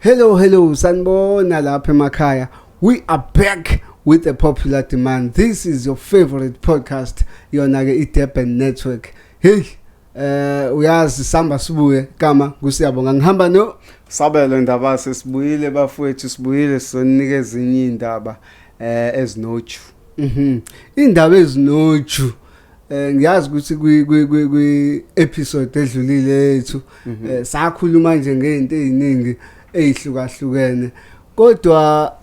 Hello, sanibona lapha emakhaya. We are back with a popular demand. This is your favorite podcast, yona ke iDurban Network. Hey, uyazi samba sibuye kama kusiyabonga ngihamba no Sabelo ndaba sesibuyile bafowethu sibuyile sonika ezinye indaba ezinoju. Indaba ezinoju. Ngiyazi ukuthi kwi episode edlulile yethu sakhuluma nje ngento eziningi ezihlukahlukene. Kodwa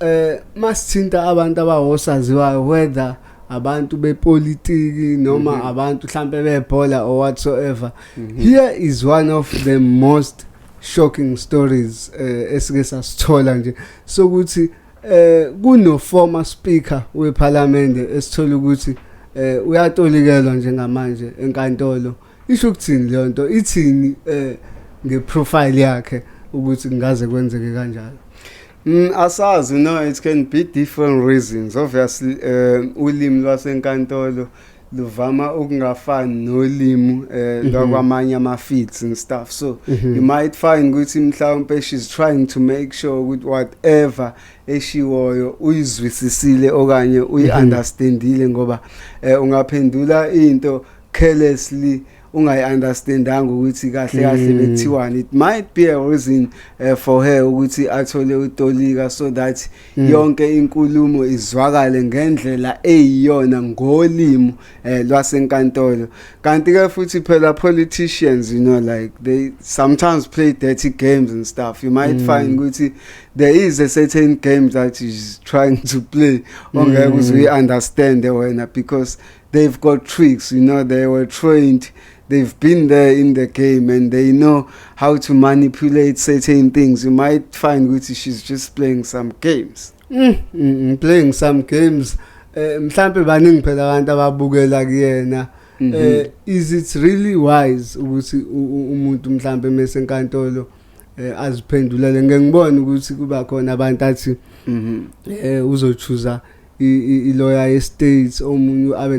masithinta abantu abawosaziwayo whether abantu bepolitiki noma abantu mhlambe bebhola or whatsoever. Here is one of the most shocking stories esike sasithola nje sokuthi kuno former speaker weParliament esithola ukuthi uyatolikelwa njengamanje enkantolo. Isho ukuthini le nto ithini ngeprofile yakhe ukuthi kungaze kwenzeke kanjalo? Asazi, it can be different reasons. Obviously ulimi lwasenkantolo luvama ukungafani nolimi lwakwamanye ama-feeds and stuff, so you might find ukuthi mhlawumbe she's trying to make sure ukuthi whatever eshiwoyo uyizwisisile okanye uyi-understandile, ngoba ungaphendula into carelessly ungayi-understandanga ukuthi kahle bekuthiwani. It might be a reason for her ukuthi athole utolika so that yonke inkulumo izwakale ngendlela eyiyona ngolimi lwasenkantolo. Kanti ke futhi phela politicians, like they sometimes play dirty games and stuff. You might find ukuthi there is a certain game that is trying to play ongeke uze understand wena, because they've got tricks, they were trained. They've been there in the game and they know how to manipulate certain things. You might find that she's just playing some games. Playing some games. Mhlambe baningi phela abantu ababukela kuyena. Is it really wise ukuthi umuntu mhlambe mesenkantolo aziphendulele? Ngengibona ukuthi kuba khona abantu athi uzochuza i-lawyer ye-state, omunye abe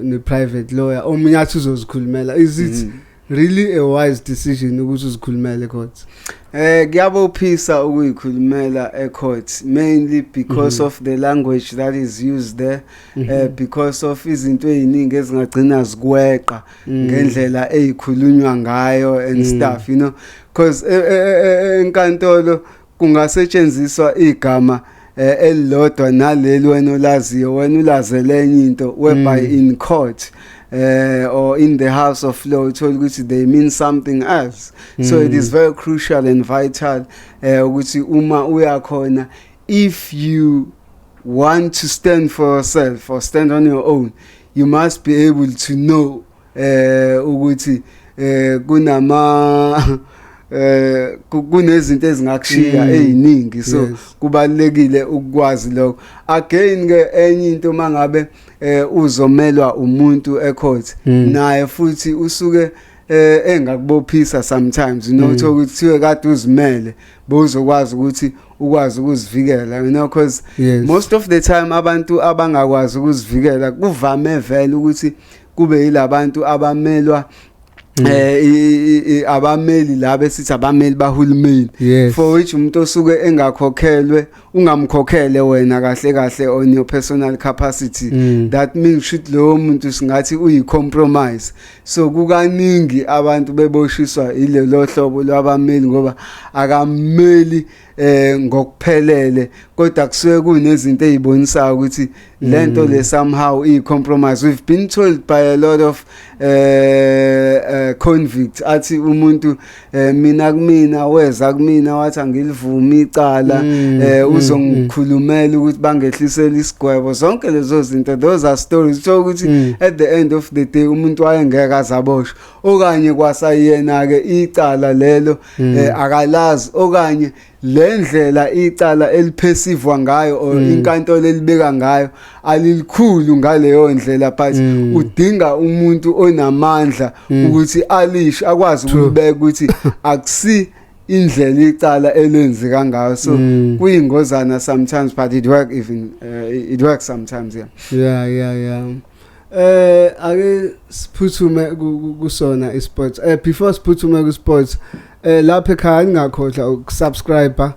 ne-private lawyer, omunye athi uzozikhulumela. Is it really a wise decision ukuthi uzikhulumele court? Kuyabophisa ukuyikhulumela e-court, mainly because of the language that is used there, because of izinto eziningi ezingagcina zikweqa ngendlela eyikhulunywa ngayo and stuff, because enkantolo kungasetshenziswa igama elilodwa naleli wena olaziyo, wena ulazele enye into, whereby in court or in the house of law uthola ukuthi they mean something else. So it is very crucial and vital ukuthi uma uyakhona, if you want to stand for yourself or stand on your own, you must be able to know ukuthi kunezinto ezingakushiya eziningi, so kubalekile ukwazi lokho. Again ke enye into mangabe uzomelwa umuntu ecourt naye futhi usuke engakubophisa sometimes, ukuthi kade uzimele bozokwazi ukuthi ukwazi ukuzivikela, because most of the time abantu abangakwazi ukuzivikela kuvame vele ukuthi kube yilabantu abamelwa abameli laba esithi abameli bahulumeni, for which umuntu osuke engakhokhelwe ungamkhokhele wena kahle on your personal capacity. That means should lo muntu singathi uyi-compromise. So kukaningi abantu beboshiswa ilelo hlobo lwabameli ngoba akameli ngokuphelele, kodwa kusuke kunezinto ezibonisayo ukuthi lento le somehow i-compromise. We've been told by a lot of convicts athi umuntu mina kumina weza kumina wathi angilivumi icala uzongikhulumela ukuthi bangehlisela isigwebo. Zonke lezo zinto, those are stories. So ukuthi at the end of the day umuntu wayengeke azaboshwe, okanye kwasayena ke icala lelo akalazi, okanye lendlela icala eliphesivwa ngayo or inkantolo elibeka ngayo alilikhulu ngaleyo ndlela, but udinga umuntu onamandla ukuthi alisho akwazi ukubeka ukuthi akusi indlela icala elenzeka ngayo. So kuyingozana sometimes, but it works sometimes. Ake siphuthume kusona isports. Before siphuthume ku sports, lapha ekhaya ngingakhohlwa ukusubscribe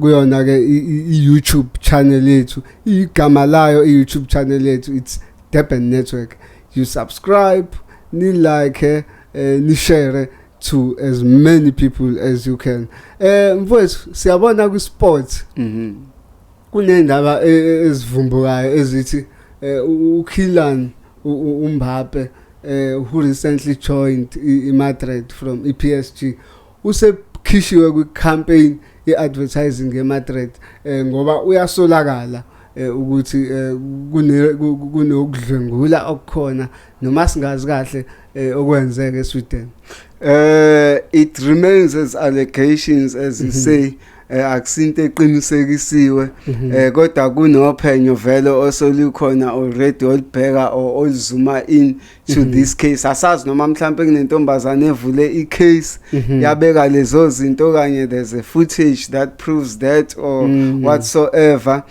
kuyona ke i-YouTube channel yethu igama layo i-YouTube channel yethu it's Durban Network. You subscribe, ni like, ni share to as many people as you can. Mfowethu siyabona ku sports kunendaba ezivumbukayo ezithi uKhilani uMbappe who recently joined iMadrid from iPSG usekhishiwe kwi-campaign ye-advertising eMadrid ngoba uyasolakala ukuthi kunokudlwengula okukhona noma singazi kahle okwenzeka eSweden. It remains as allegations as you say. Akusinto eqinisekisiwe kodwa kunophenyo vele osolukhona already olibheka olizuma in to this case. Asazi noma mhlambe kunentombazane evule icase yabeka lezo zinto kanye there's a footage that proves that or whatsoever.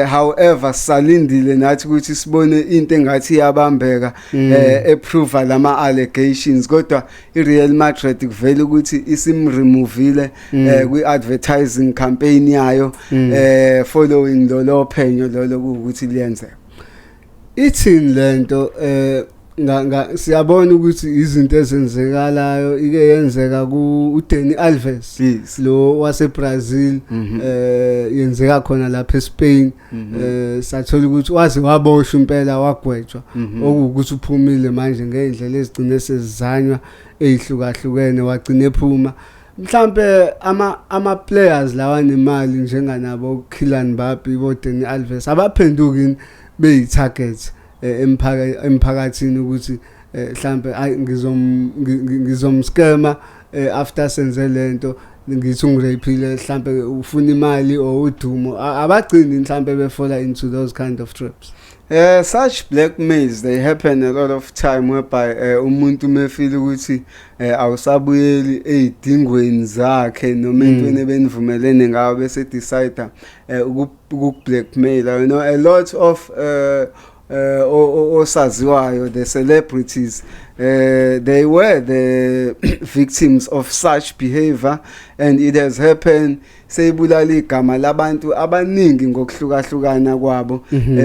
However salindile nathi ukuthi sibone into engathi iyabambeka eprove lama allegations kodwa iReal Madrid kuvela ukuthi isimremovile kwi-advertising campaign yayo following lo phenyo lo ukuthi liyenzeka. Ithini lento siyabona ukuthi izinto ezenzekalayo ike yenzeka ku Dani Alves lo wase Brazil yenzeka khona lapha eSpain sathola ukuthi waze waboshwa impela wagwetshwa okuwukuthi uphumile manje ngendlela ezigcine sezizanywa ezihlukahlukene wagcina ephuma. Mhlambe ama players lawa nemali njenganabo uKhilani Mbappe bo Dani Alves abaphenduki beyitarget emphakathini ukuthi mhlambe ngizomskema after senze lento ngithi ungirapile mhlambe ufuna imali or udumo abagcini mhlambe befola into those kind of traps. Such blackmails they happen a lot of time whereby umuntu mefeel ukuthi awusabuyeli ezidingweni zakhe noma into ebenivumelene ngawo bese decide ukublackmail. You know, a lot of osaziwayo the celebrities they were the victims of such behavior and it has happened seyibulala igama labantu abaningi ngokuhlukahlukana kwabo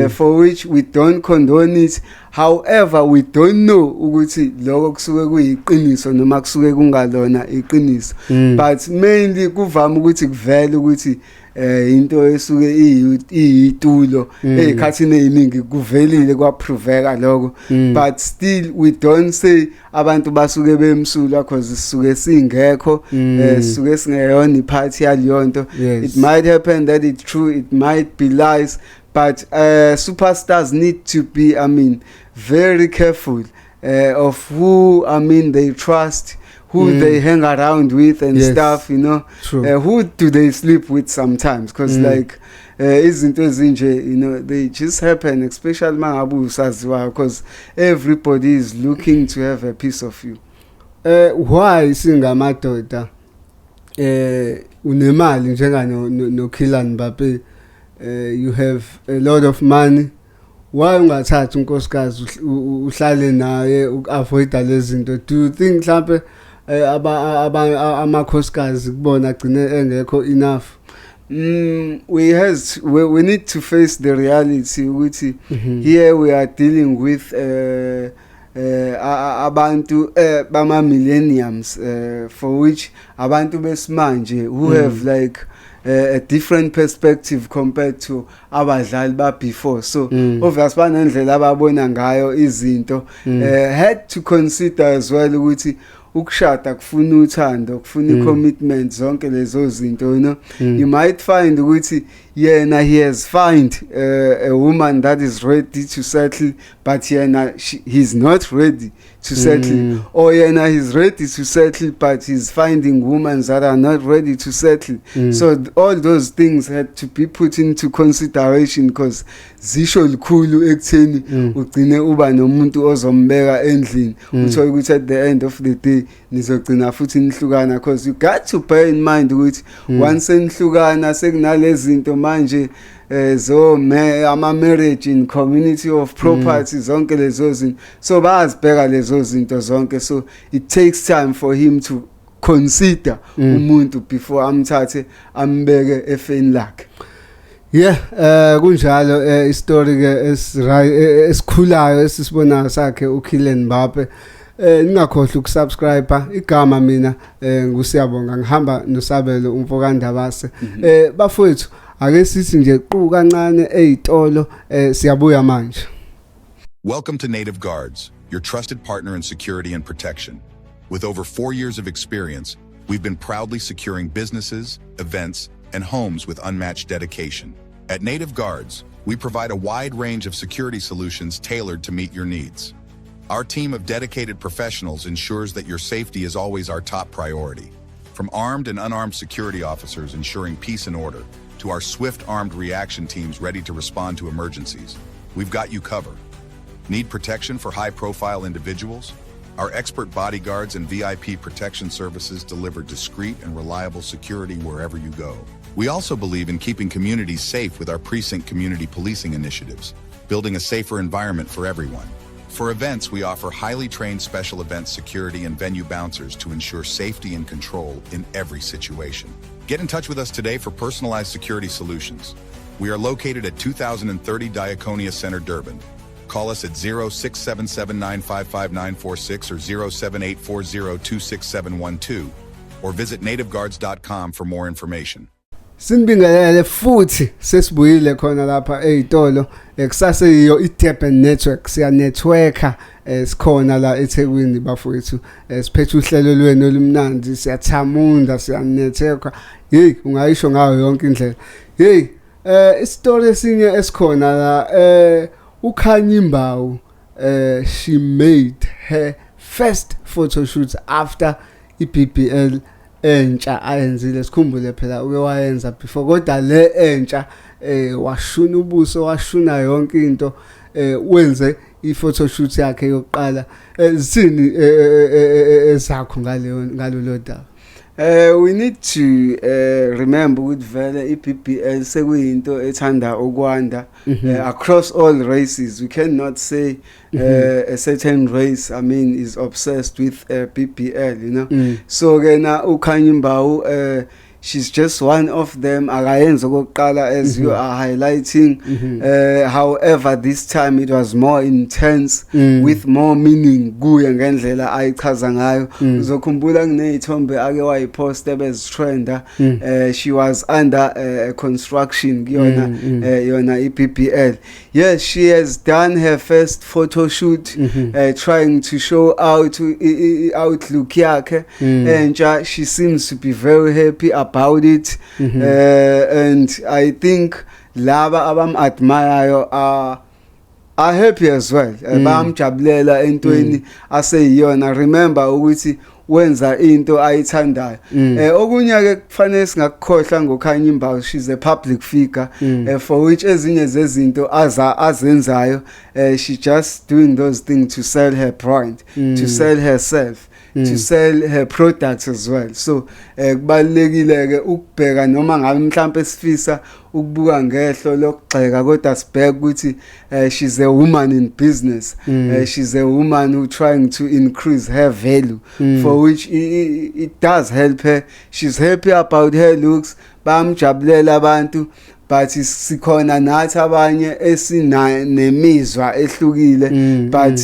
for which we don't condone it. However we don't know ukuthi lokho kusuke kuyiqiniso noma kusuke kungalona iqiniso but mainly kuvama ukuthi kuvela ukuthi into esuke iyitulo ezikhathini eziningi kuvelile kwaproveka lokho but still we don't say abantu basuke bemsulwa because sisuke singekho sisuke singeyona iphathi yaliyonto. It might happen that it's true, it might be lies, but superstars need to be very careful of who they trust, who they hang around with and stuff, you know. Who do they sleep with sometimes because like izinto ezinje, you know, they just happen, especially mangabu usaziwayo because everybody is looking to have a piece of you. Why singamadoda unemali njengano noKhilani Mbappe, you have a lot of money, why ungathatha unkosikazi uhlale naye ukavoida lezi zinto? Do you think mhlawumbe amakhosikazi kubona agcine engekho enough? We need to face the reality ukuthi here we are dealing with abantu bama millenniums for which abantu besimanje who have like a different perspective compared to abadlali ba before. So obviously banendlela ababona ngayo izinto had to consider as well ukuthi ukushada kufuna uthando, kufuna commitment, zonke lezo zinto, you know. You might find ukuthi yena he has found a woman that is ready to settle, but yena he's not ready to settle, or yena he's ready to settle but he's finding women that are not ready to settle. So all those things had to be put into consideration because zisho likhulu ekutheni ugcine uba nomuntu ozombeka endlini uthola ukuthi at the end of the day nizogcina futhi nihlukana because you got to bear in mind ukuthi once nihlukana sekunalezi zinto manje ama marriage in community of property zonke lezo zinto, so bayazibheka lezo zinto zonke, so it takes time for him to consider umuntu before amthathe ambeke efeni lakhe. Yeah, kunjalo istory ke esikhulayo esisibonayo sakhe uKylian Mbappe. Ningakhohlwa ukusubscribe igama mina ngusiyabonga ngihamba nosabelo umfokandabase. Bafowethu ake sithi nje qhu kancane ezitolo siyabuya manje. Welcome to Native Guards, your trusted partner in security and protection. With over 4 years of experience, we've been proudly securing businesses, events, and homes with unmatched dedication. At Native Guards, we provide a wide range of security solutions tailored to meet your needs. Our team of dedicated professionals ensures that your safety is always our top priority. From armed and unarmed security officers ensuring peace and order, to our swift armed reaction teams ready to respond to emergencies, we've got you covered. Need protection for high-profile individuals? Our expert bodyguards and VIP protection services deliver discreet and reliable security wherever you go. We also believe in keeping communities safe with our precinct community policing initiatives, building a safer environment for everyone. For events, we offer highly trained special events security and venue bouncers to ensure safety and control in every situation. Get in touch with us today for personalized security solutions. We are located at 2030 Diaconia Center, Durban. Call us at 0677955946 or 07840267112 or visit nativeguards.com for more information. Sinibingelele futhi sesibuyile khona lapha ezitolo kusase yiyo iDurban network siya networker sikhona la eThekwini bafowethu siphethe uhlelo lwenu olumnandi siyathamunda siyanetworker hey ungayisho ngayo yonke indlela hey istory esinye esikhona la uKhanyi Mbau she made her first photo shoot after iBBL entsha ayenzile sikhumbule phela uke wayenza before kodwa le entsha washuna ubuso washuna yonke into wenze iphoto shoot yakhe yokuqala zini ezakho ngalolo daba. We need to remember ukuthi vele iBBL sekuyinto ethanda ukwanda across all races. We cannot say a certain race is obsessed with BBL, you know. So ke na uKhanyi Mbau she's just one of them akayenza okokuqala as you are highlighting. However, this time it was more intense with more meaning kuye ngendlela ayichaza ngayo. Uzokhumbula kunezithombe ake wayiposta bezitrenda she was under construction yona iBBL. Yes, she has done her first photo shoot trying to show out outlook yakhe and she seems to be very happy about it. And I think laba admire are happy as well. Bayamjabulela entweni aseyiyona. Remember ukuthi wenza into ayithandayo. Okunye ke kufanele singakukhohlwa ngoKhanyi Mbau, she's a public figure for which ezinye zezinto azenzayo she just doing those things to sell her brand, to sell herself, to sell her products as well. So kubalekile ke ukubheka noma ngabe mhlambe sifisa ukubuka ngehlo lokugxeka kodwa sibheka ukuthi she's a woman in business. She's a woman who trying to increase her value for which it does help her. She's happy about her looks. Bamjabulela abantu but sikhona nathi abanye esinemizwa ehlukile but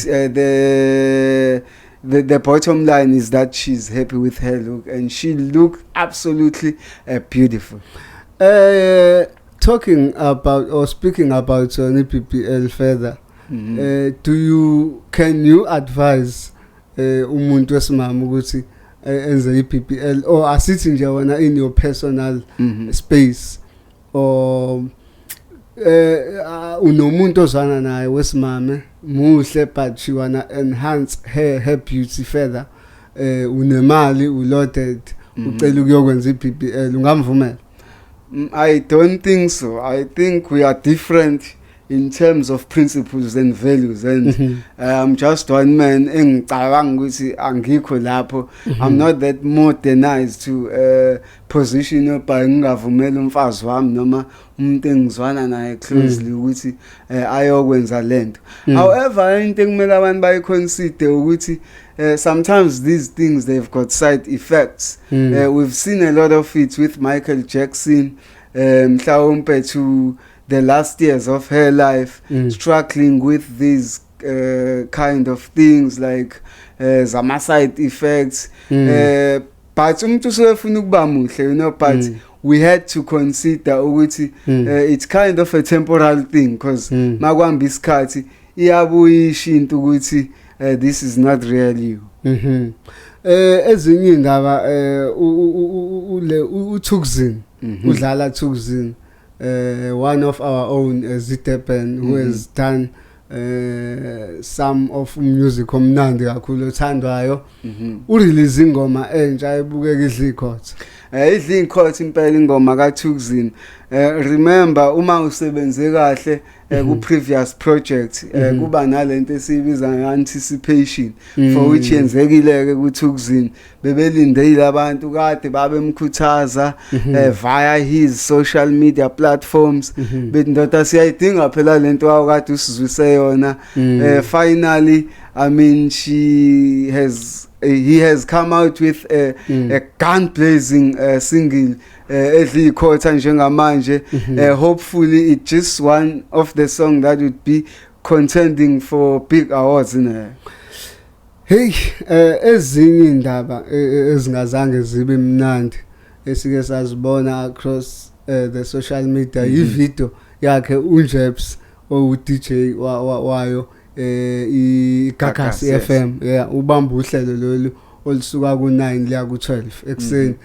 the bottom line is that she's happy with her look and she look absolutely beautiful. Talking about or speaking about BBL further, can you advise umuntu wesimama ukuthi enze iBBL or asithi nje wena in your personal space or unomuntu ozwana naye wesimame muhle but you wanna enhance her beauty further unemali uloaded ucela ukuyokwenza iBBL ungamvumela? I don't think so. I think we are different in terms of principles and values, and I'm just one man engicabanga ukuthi angikho lapho. I'm not that modernized to position yoba ngingavumela umfazi wami noma umuntu engizwana naye closely ukuthi ayokwenza lento. However, into ekumele abantu bayiconsider ukuthi sometimes these things, they've got side effects. We've seen a lot of it with Michael Jackson, mhlawumbe to the last years of her life, struggling with these kind of things like zama side effects. But umuntu usefuna ukuba muhle, you know, but we had to consider ukuthi it's kind of a temporal thing, because makwamba isikhathi iyabuyisha into ukuthi this is not real you. Ezinye indaba uThukzin, Dlala Thukzin, one of our own Zitepen, who has done some of music omnandi kakhulu othandwayo, urelease ingoma entsha ebukeka idlikhotha. Idlikhotha impela ingoma kaThukzin. Remember uma usebenze kahle ku previous project kuba nalento esibiza anticipation, for which yenzekile ku Thukzin. Bebelindele abantu kade babemkhuthaza via his social media platforms, bethi ndoda siyayidinga phela lento wakade usizwise yona. Finally, I mean, he has come out with a gun blazing single edlikhotha njengamanje. Hopefully it's just one of the song that would be contending for big awards in there. Hey, ezinye indaba ezingazange zibe mnandi esike sazibona across the social media, ivideo yakhe uNjebs o DJ wayo Gagasi FM, ubamba uhlelo lolu olusuka ku9 liya ku12 ekseni.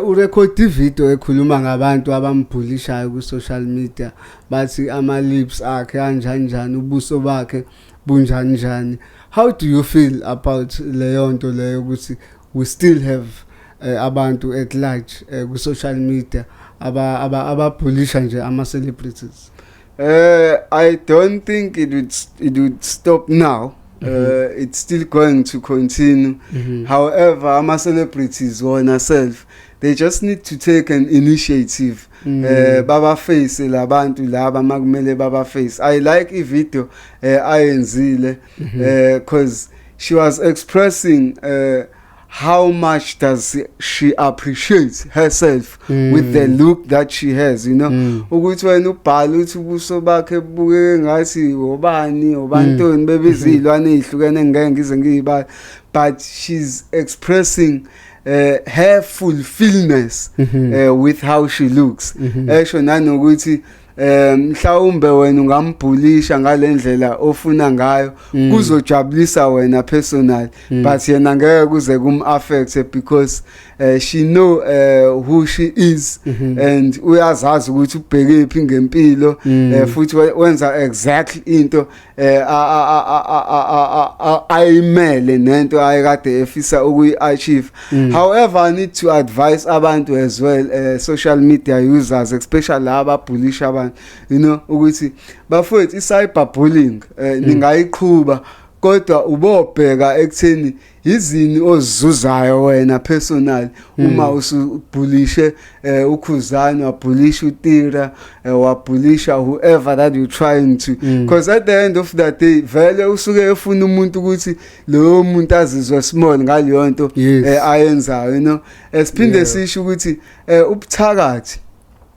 Urecord ivideo ekhuluma ngabantu abambhulishayo ku social media, bathi ama lips akhe kanjani, ubuso bakhe bunjani njani. How do you feel about leyo nto leyo ukuthi we still have abantu at large ku social media ababhulisha nje ama celebrities? I don't think it would stop now. It's still going to continue. However, ama celebrities wona self, they just need to take an initiative. Baba face labantu laba makumele baba face. I like a video ayenzile because she was expressing how much does she appreciate herself with the look that she has, you know. Ukuthi wena ubhala uthi ubuso bakhe buke ngathi obani obantoni bebezilwane ezihlukene ngeke ngize ngiyibala, but she's expressing her fulfillment with how she looks. Esho nanokuthi mhlawumbe wena ungambhulisha ngalendlela ofuna ngayo kuzojabulisa wena personal, but yena ngeke kuze affect because she know who she is, and uyazazi ukuthi ubheke phi ngempilo, futhi wenza exactly into ayimele nento ayekade efisa ukuyi-achieve. However, I need to advise abantu as well, social media users, especially laba ababhulisha abantu, you know, ukuthi bafowethu i-cyberbullying ningayiqhuba, kodwa ubobheka ekutheni izini ozizuzayo wena personal uma usubhulishe uKhuzani, wabhulisha uTira, wabhulisha whoever that you trying to, because at the end of the day vele usuke efuna umuntu ukuthi lo muntu azizwe small ngaleyo nto ayenzayo, you know. Siphinde sisho ukuthi ubuthakathi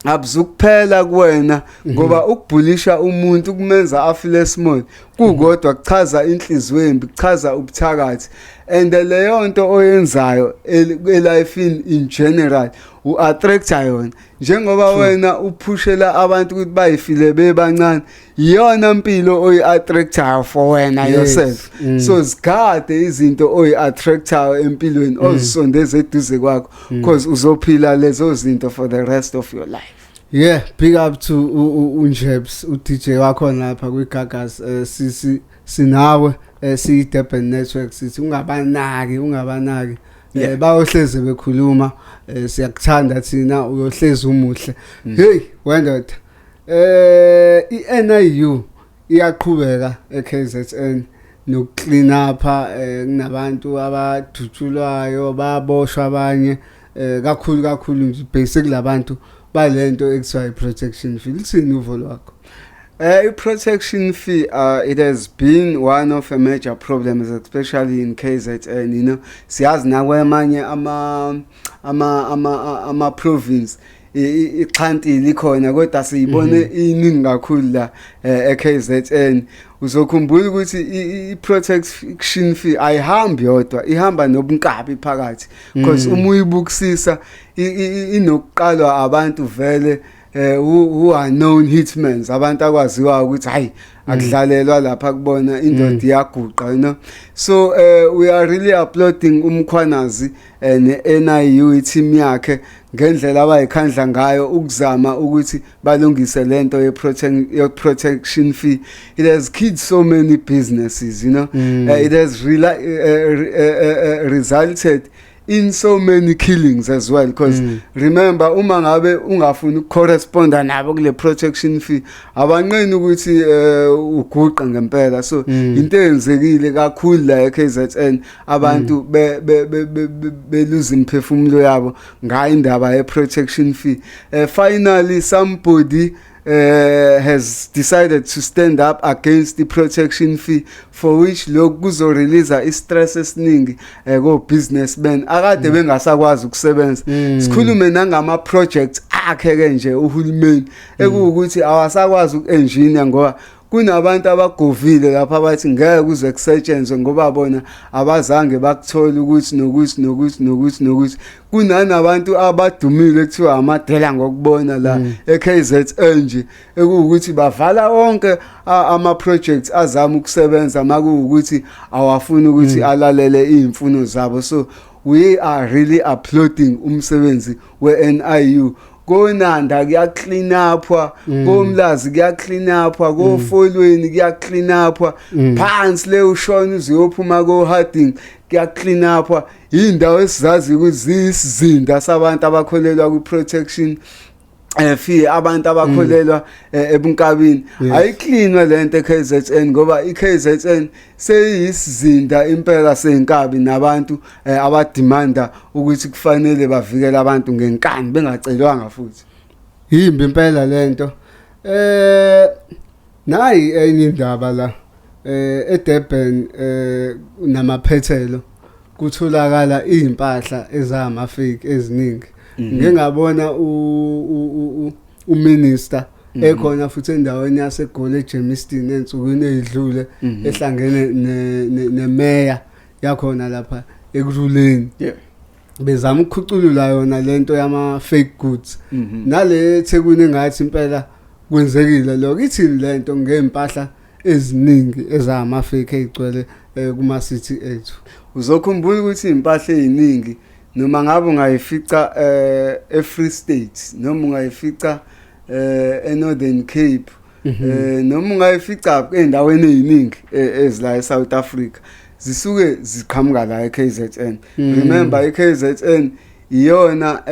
abuzukuphela kuwena ngoba ukubhulisha umuntu kumenza afile small kukodwa kuchaza inhliziyo embi, kuchaza ubuthakathi, and leyo nto oyenzayo elifini in general u-attracta yona. Njengoba wena uphushela abantu ukuthi bayifile bebancane, iyona mpilo oyi-attractayo for wena yourself. So zigade izinto oyi-attractayo empilweni ozisondeze eduze kwakho, because uzophila lezo zinto for the rest of your life. Yeah, big up to Njebs, DJ wakhona lapha kwiGagasi. Sinawe siyi-Durban Network sithi ungabanaki bayohleze bekhuluma, siyakuthanda thina, uyohleze umuhle. Hey wendoda, i-NIU iyaqhubeka eKZN nokuclean up kunabantu abadutshulwayo baboshwa abanye kakhulu nje basic labantu balento ekuthiwa i-protection fee. Lithini uvo lwakho? I-protection fee, it has been one of the major problems, especially in KZN. You know, siyazi nakwamanye ama-province iqhantile ikhona kodwa siyibone iningi kakhulu la eKZN. Uzokhumbula ukuthi i-protection fee ayihambi yodwa, ihamba nobunkabi phakathi, because uma uyibukisisa inokuqalwa abantu vele who are known hitmen, abantu akwaziwa ukuthi hayi akudlalelwa lapha kubona indoda iyaguqa, you know. So we are really applauding umkhwanazi ne-NIU team yakhe ngendlela abayikhandla ngayo ukuzama ukuthi balungise lento ye-protection fee. It has killed so many businesses, you know. It has resulted in so many killings as well, because remember uma ngabe ungafuni corresponda nabo kule protection fee abanqeni ukuthi uguqa ngempela. So into eyenzekile kakhulu la eKZN abantu be lose imphefumulo yabo ngayo indaba ye protection fee. Finally somebody has decided to stand up against the protection fee, for which lokhu kuzorelease istress esiningi go businessmen akade bengasakwazi ukusebenza. Sikhulume nangama projects akhe ke nje uhulumeni ekuwukuthi awasakwazi ukengineer ngoba kunabantu abagovile lapha bathi ngeke kuze kusetshenzwe ngoba bona abazange bakuthola ukuthi nokuthi kunanabantu abadumile kuthiwa amadela ngokubona la eKZN nje ekuwukuthi bavala wonke ama projects azama ukusebenza makuwukuthi awafuni ukuthi alalele izimfuno zabo. So we are really applauding umsebenzi we-NIU. Go Nanda kuya clean up, go Mlazi kuya clean up, go Folweni kuya clean up, phansi le ushona uziyophuma go Harding kuya clean up. Indawo esizazi ukuthi zisizinda sabantu abakholelwa ku protection fee, abantu abakholelwa ebunkabini ayicleanwe lento eKZN ngoba iKZN seyisizinda impela senkabi nabantu abadimanda ukuthi kufanele bavikele abantu ngenkani bengacelwanga futhi. Yimbi impela lento. Nayi enye indaba la eDurban namaphethelo kutholakala impahla ezama fake eziningi. Ngingabona uminister ekhona futhi endaweni yaseGoli eJemiston ensukwini ezidlule ehlangene nemeya yakhona lapha ekuruleni. Bezama ukukhuculula yona lento yama fake goods. Nale eThekwini ngathi impela kwenzekile lokho. Ithini lento ngempahla eziningi ezama fake ezigcwele kuma city ethu? Uzokhumbula ukuthi impahla eziningi noma ngabe ungayifica eFree State noma ungayifica eNorthern Cape noma ungayifica endaweni eziningi ezila eSouth Africa zisuke ziqhamuka la eKZN. Remember iKZN iyona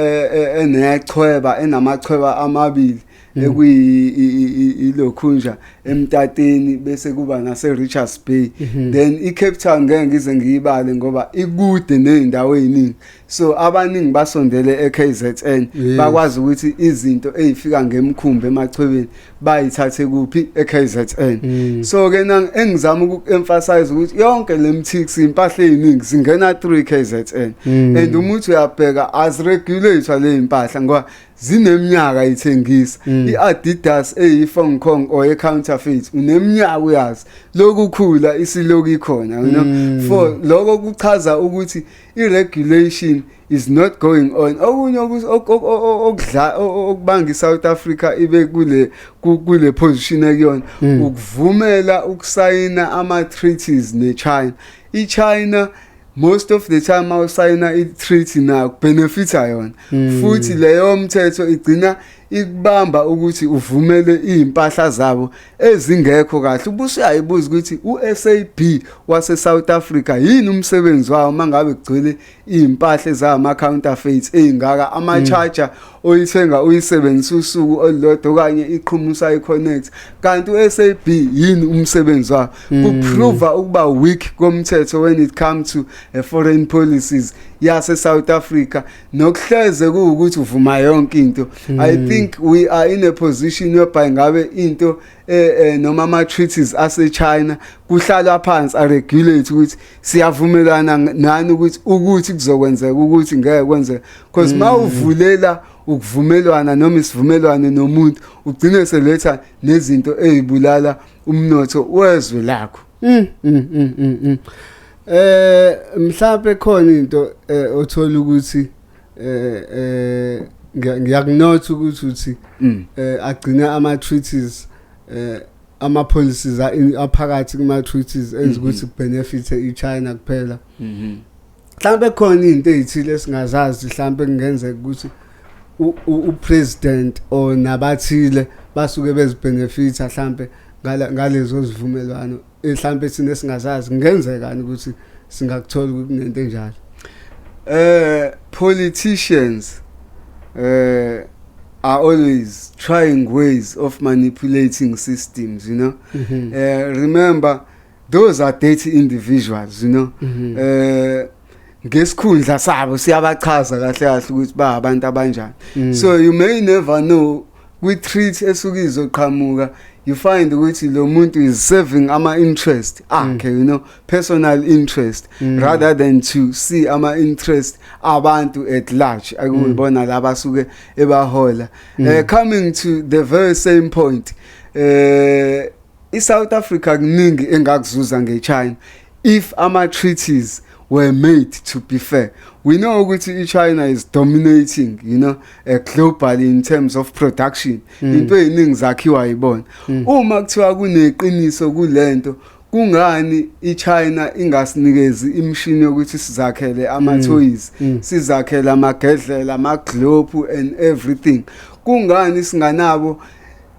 enechweba enamachweba amabili ekuyilokhunja eMtateni bese kuba nase Richards Bay. Then iCape Town ngeke ngize ngiyibale ngoba ikude nezindawo eziningi. So abaningi basondele eKZN bakwazi ukuthi izinto ezifika ngemkhumbi emachwebeni bayithathe kuphi eKZN. So ke engizama ukuemphasize ukuthi yonke lemthix impahla eziningi zingena through KZN. And umuthi uyabheka as regulator le impahla ngoba zineminyaka ithengisa. iAdidas eyiFong Kong or ecounterfeit uneminyaka uyazi lokukhula isiloku ikhona, you know. For lokho kuchaza ukuthi iregulation is not going on. Okunye okudla okubanga iSouth Africa ibe kule position ekuyona ukuvumela ukusayina ama treaties neChina. iChina most of the time awusayina i-treaty na benefita yona futhi leyo mthetho igcina ikubamba ukuthi uvumele impahla zabo ezingekho kahle ubusuyayibuza ukuthi uSAB wase South Africa yini umsebenzi wawo mangabe kugcwele impahla ezama counterfeits ezingaka ama charger oyithenga uyisebenzisa usuku olulodwa okanye iqhumusa iConnect kanti uSAB yini umsebenzi wawo kuprove ukuba weak komthetho when it comes to foreign policies yase South Africa nokuhleze ukuthi uvuma yonke into. I think we are in a position whereby ngabe into noma ama treaties ase China kuhlalwa phansi a regulate ukuthi siyavumelana nani ukuthi kuzokwenzeka ukuthi ngeke kwenzeke because mawuvulela ukuvumelwana noma isivumelwano nomuntu ugcine seletha nezinto ezibulala umnotho wezwe lakho. Mhlawumbe khona into othola ukuthi ngiyakunotha ukuthi agcina ama treaties ama policies aphakathi kuma treaties enza ukuthi benefit iChina kuphela. Mhlawumbe khona into ezithile singazazi mhlawumbe kungenzeka ukuthi upresident or nabathile basuke bezibenefita mhlawumbe ngalezo zivumelwano mhlawumbe sine singazazi kungenzekani ukuthi singakuthola kunento enjalo. Politicians are always trying ways of manipulating systems, you know. Remember, those are dirty individuals, you know. Ngesikhundla sabo siyabachaza kahle kahle ukuthi ba abantu abanjani. So you may never know with treat esuke izoqhamuka you find ukuthi lo muntu is serving ama interest akhe, you know, personal interest rather than to see ama interest abantu at large akubona laba suke ebahola. Coming to the very same point, South Africa kuningi engakuzuza ngeChina if ama treaties were made to be fair. We know ukuthi China is dominating, you know, globally in terms of production. Into eziningi zakhiwa yibona. Uma kuthiwa kuneqiniso kulento, kungani iChina ingasinikezi imishini yokuthi sizakhele ama toys, sizakhele amagedlela, ama globe and everything. Kungani singanabo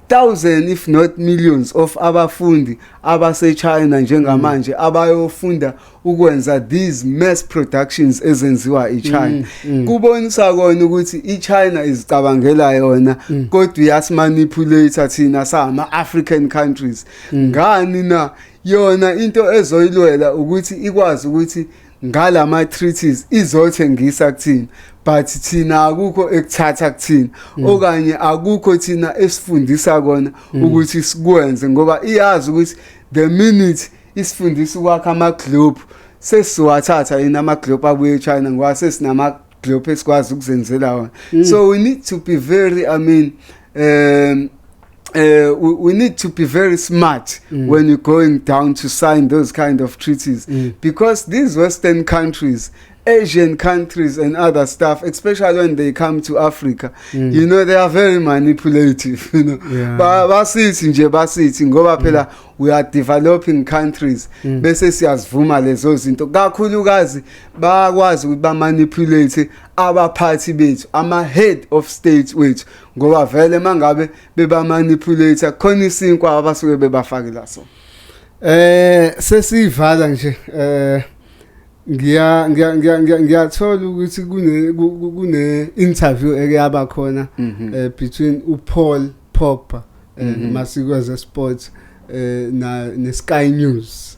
thousands if not millions of abafundi abase China njengamanje abayofunda ukwenza these mass productions ezenziwa eChina. Kubonisa kona ukuthi iChina izicabangela yona kodwa iyasimanipulate thina sama African countries. Ngani na yona into ezoyilwela ukuthi ikwazi ukuthi ngalama treaties izothengisa kuthina but thina akukho ekuthatha kuthina okanye akukho thina esifundisa kona ukuthi sikwenze ngoba iyazi ukuthi the minute isifundisa ukwakha ama globe sesiwathatha yina ama globe abuye eChina ngoba sesinama globe esikwazi ukuzenzela wona. So we need to be very we need to be very smart when you're going down to sign those kind of treaties because these Western countries, Asian countries and other stuff, especially when they come to Africa, you know, they are very manipulative, you know. Basithi nje basithi ngoba phela we are developing countries bese siyazivuma lezo zinto kakhulukazi bakwazi ukuthi ba manipulate abaphathi bethu ama head of state wethu ngoba vele mangabe beba manipulate khona isinkwa abasuke bebafakela so. Sesivala nje ngiyathola ukuthi kune interview ekuyaba khona between uPaul Pogba masikweze sports na neSky News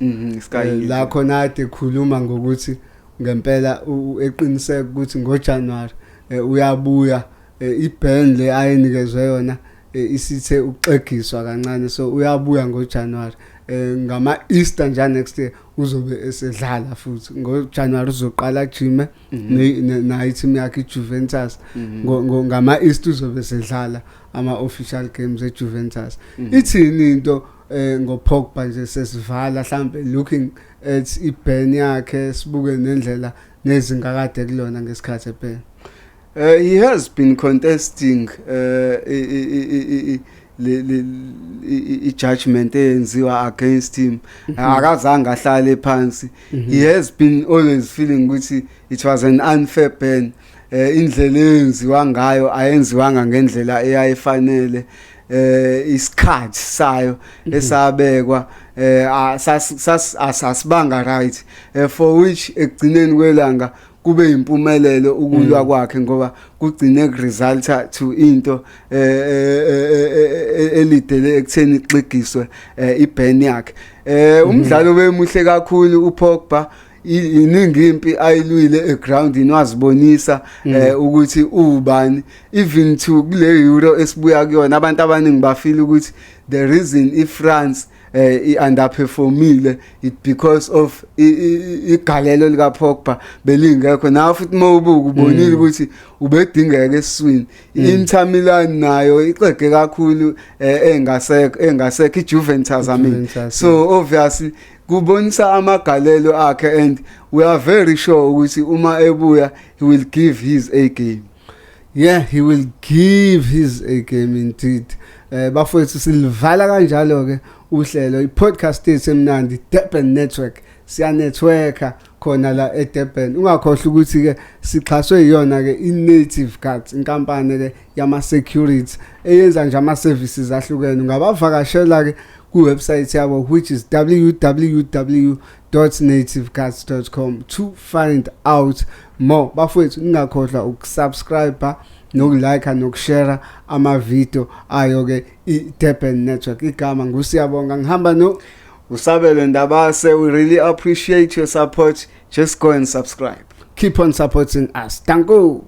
la khona ade khuluma ngokuthi ngempela eqiniseka ukuthi ngoJanuary uyabuya iBand le ayinikezwe yona isithe uxegiswa kancane so uyabuya ngoJanuary ngama Easter njalo next year uzobe esedlala futhi ngoJanuary uzoqala gym na team yakhe iJuventus ngama Easter uzobe esedlala ama official games eJuventus. Ithini into ngoPogba nje sesivala mhlambe looking at iBand yakhe sibuke nendlela nezingakade kulona ngesikhathi ephela. He has been contesting judgment enziwa against him akazange ahlale phansi. He has been always feeling ukuthi it was an unfair ban indlela eyenziwa ngayo ayenziwanga ngendlela eyayifanele isikhathi sayo esabekwa asasibanga right for which ekugcineni kwelanga kube impumelelo ukulwa kwakhe ngoba kugcine resulta to into elidele ekutheni ixegiswe iban yakhe umdlalo wemuhle kakhulu uPogba iningi impi ayilwile egroundini wazibonisa ukuthi ubani even to kule Euro esibuya kuyona abantu abaningi bafeel ukuthi the reason iFrance underperformile it because of igalelo lika Pogba belingekho nawe futhi mawubuka ubonile ukuthi ubedingeka eswini Inter Milan nayo ixege kakhulu engasekho iJuventus so obviously kubonisa amagalelo akhe and we are very sure ukuthi uma ebuya he will give his A game. Yeah, he will give his A game indeed. Bafowethu silivala kanjalo ke uhlelo iPodcast esemnandi Durban Network siya networka khona la eDurban. Ungakhohle ukuthi ke sixhaswe yiyona ke iNative Guards inkampani ke yama security eyenza nje ama services ahlukene. Ungabavakashela ke ku-website yabo which is www.nativeguards.com to find out more. Bafowethu ningakhohlwa ukusubscribe nokulike nokushare ama video ayo ke iDurban Network. Igama ngusiyabonga ngihamba no Usabelo Ndabase. We really appreciate your support. Just go and subscribe. Keep on supporting us. Thank you.